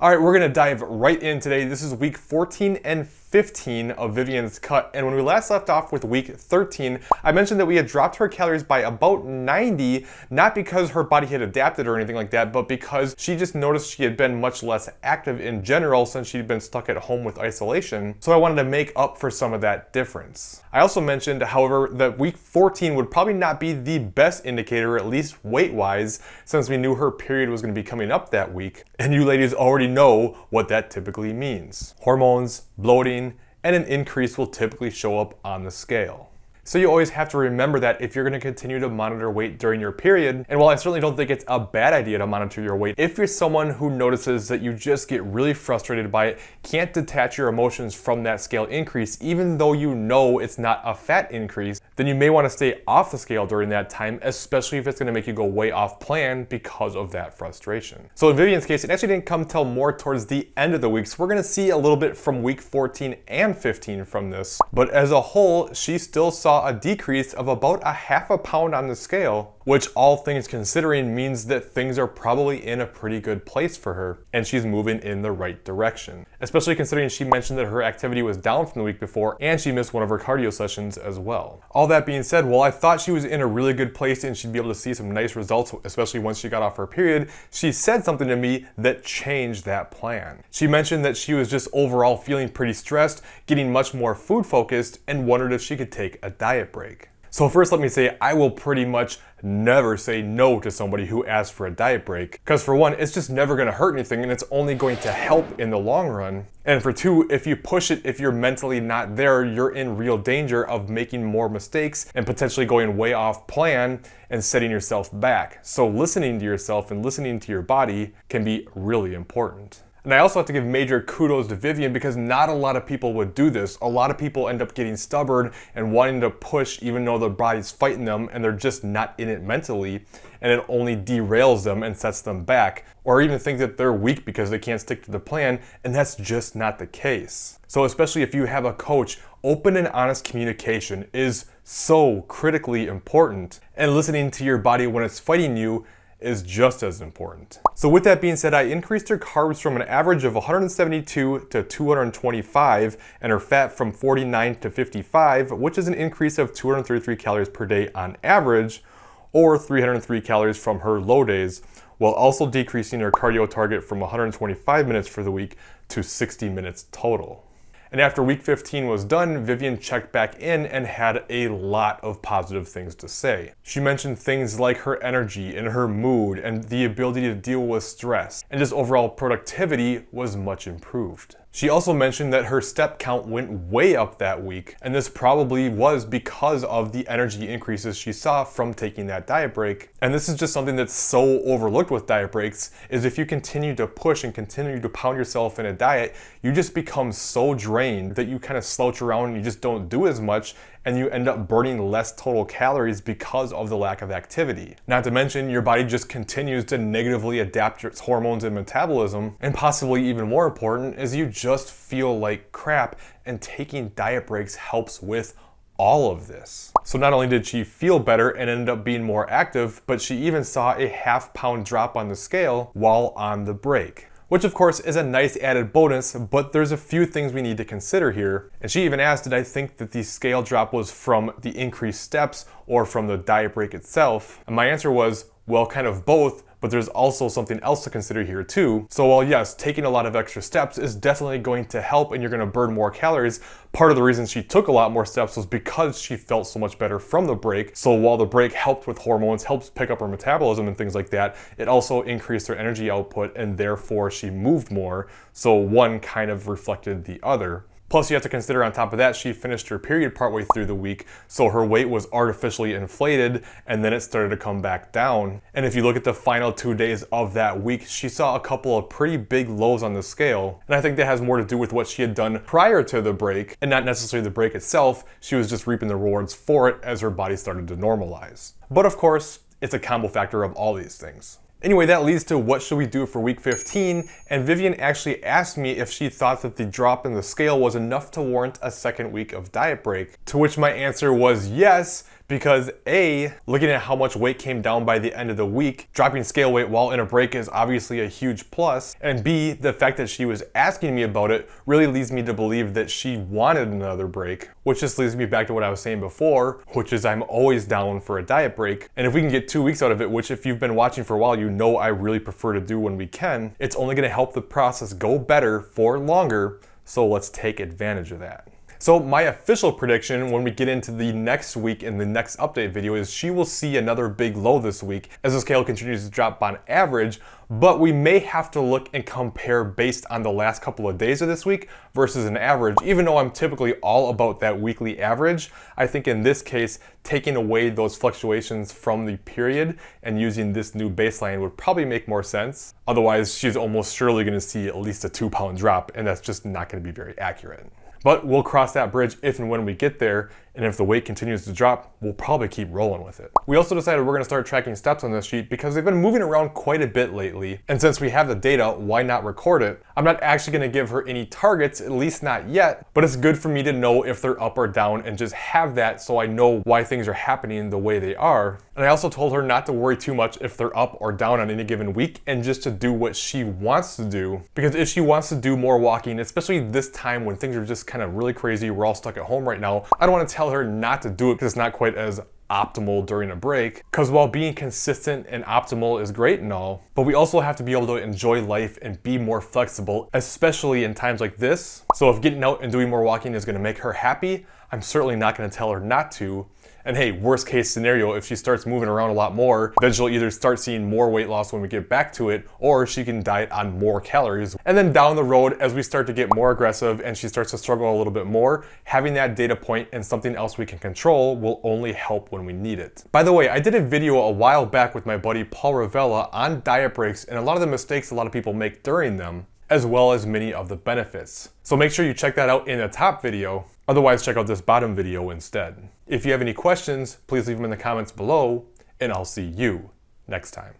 All right, we're gonna dive right in today. This is week 14 and 15 of Vivyen's cut. And when we last left off with week 13, I mentioned that we had dropped her calories by about 90, not because her body had adapted or anything like that, but because she just noticed she had been much less active in general since she'd been stuck at home with isolation. So I wanted to make up for some of that difference. I also mentioned, however, that week 14 would probably not be the best indicator, at least weight-wise, since we knew her period was gonna be coming up that week. And you ladies already know what that typically means. Hormones, bloating, and an increase will typically show up on the scale. So you always have to remember that if you're going to continue to monitor weight during your period, and while I certainly don't think it's a bad idea to monitor your weight, if you're someone who notices that you just get really frustrated by it, can't detach your emotions from that scale increase, even though you know it's not a fat increase, then you may want to stay off the scale during that time, especially if it's going to make you go way off plan because of that frustration. So in Vivyen's case, it actually didn't come till more towards the end of the week, so we're going to see a little bit from week 14 and 15 from this. But as a whole, she still saw a decrease of about a half a pound on the scale, which all things considering means that things are probably in a pretty good place for her and she's moving in the right direction. Especially considering she mentioned that her activity was down from the week before and she missed one of her cardio sessions as well. All that being said, while I thought she was in a really good place and she'd be able to see some nice results, especially once she got off her period, she said something to me that changed that plan. She mentioned that she was just overall feeling pretty stressed, getting much more food focused, and wondered if she could take a diet break. So first let me say I will pretty much never say no to somebody who asks for a diet break, because for one, it's just never going to hurt anything and it's only going to help in the long run. And for two, if you push it, if you're mentally not there, you're in real danger of making more mistakes and potentially going way off plan and setting yourself back. So listening to yourself and listening to your body can be really important. And I also have to give major kudos to Vivyen because not a lot of people would do this. A lot of people end up getting stubborn and wanting to push even though their body's fighting them and they're just not in it mentally, and it only derails them and sets them back, or even think that they're weak because they can't stick to the plan, and that's just not the case. So especially if you have a coach, open and honest communication is so critically important, and listening to your body when it's fighting you is just as important. So with that being said, I increased her carbs from an average of 172 to 225 and her fat from 49 to 55, which is an increase of 233 calories per day on average, or 303 calories from her low days, while also decreasing her cardio target from 125 minutes for the week to 60 minutes total. And after week 15 was done, Vivyen checked back in and had a lot of positive things to say. She mentioned things like her energy and her mood and the ability to deal with stress, and just overall productivity was much improved. She also mentioned that her step count went way up that week, and this probably was because of the energy increases she saw from taking that diet break. And this is just something that's so overlooked with diet breaks, is if you continue to push and continue to pound yourself in a diet, you just become so drained that you kind of slouch around and you just don't do as much, and you end up burning less total calories because of the lack of activity. Not to mention, your body just continues to negatively adapt its hormones and metabolism, and possibly even more important is you just feel like crap, and taking diet breaks helps with all of this. So not only did she feel better and ended up being more active, but she even saw a half-pound drop on the scale while on the break, which of course is a nice added bonus, but there's a few things we need to consider here. And she even asked, did I think that the scale drop was from the increased steps or from the diet break itself? And my answer was, well, kind of both, but there's also something else to consider here too. So while yes, taking a lot of extra steps is definitely going to help and you're gonna burn more calories, part of the reason she took a lot more steps was because she felt so much better from the break. So while the break helped with hormones, helps pick up her metabolism and things like that, it also increased her energy output and therefore she moved more. So one kind of reflected the other. Plus you have to consider on top of that, she finished her period partway through the week, so her weight was artificially inflated and then it started to come back down. And if you look at the final 2 days of that week, she saw a couple of pretty big lows on the scale. And I think that has more to do with what she had done prior to the break and not necessarily the break itself. She was just reaping the rewards for it as her body started to normalize. But of course, it's a combo factor of all these things. Anyway, that leads to what should we do for week 15, and Vivyen actually asked me if she thought that the drop in the scale was enough to warrant a second week of diet break, to which my answer was yes, Because A, looking at how much weight came down by the end of the week, dropping scale weight while in a break is obviously a huge plus, and B, the fact that she was asking me about it really leads me to believe that she wanted another break, which just leads me back to what I was saying before, which is I'm always down for a diet break, and if we can get 2 weeks out of it, which if you've been watching for a while, you know I really prefer to do when we can, it's only going to help the process go better for longer, so let's take advantage of that. So my official prediction when we get into the next week in the next update video is she will see another big low this week as the scale continues to drop on average, but we may have to look and compare based on the last couple of days of this week versus an average. Even though I'm typically all about that weekly average, I think in this case, taking away those fluctuations from the period and using this new baseline would probably make more sense. Otherwise, she's almost surely going to see at least a 2-pound drop, and that's just not going to be very accurate. But we'll cross that bridge if and when we get there, and if the weight continues to drop, we'll probably keep rolling with it. We also decided we're going to start tracking steps on this sheet because they've been moving around quite a bit lately, and since we have the data, why not record it? I'm not actually going to give her any targets, at least not yet, but it's good for me to know if they're up or down and just have that so I know why things are happening the way they are. And I also told her not to worry too much if they're up or down on any given week and just to do what she wants to do, because if she wants to do more walking, especially this time when things are just kind of really crazy, we're all stuck at home right now, I don't want to tell her not to do it because it's not quite as optimal during a break, because while being consistent and optimal is great and all, but we also have to be able to enjoy life and be more flexible, especially in times like this. So if getting out and doing more walking is going to make her happy, I'm certainly not going to tell her not to. And hey, worst case scenario, if she starts moving around a lot more, then she'll either start seeing more weight loss when we get back to it, or she can diet on more calories. And then down the road, as we start to get more aggressive and she starts to struggle a little bit more, having that data point and something else we can control will only help when we need it. By the way, I did a video a while back with my buddy Paul Ravella on diet breaks and a lot of the mistakes a lot of people make during them, as well as many of the benefits. So make sure you check that out in the top video. Otherwise, check out this bottom video instead. If you have any questions, please leave them in the comments below, and I'll see you next time.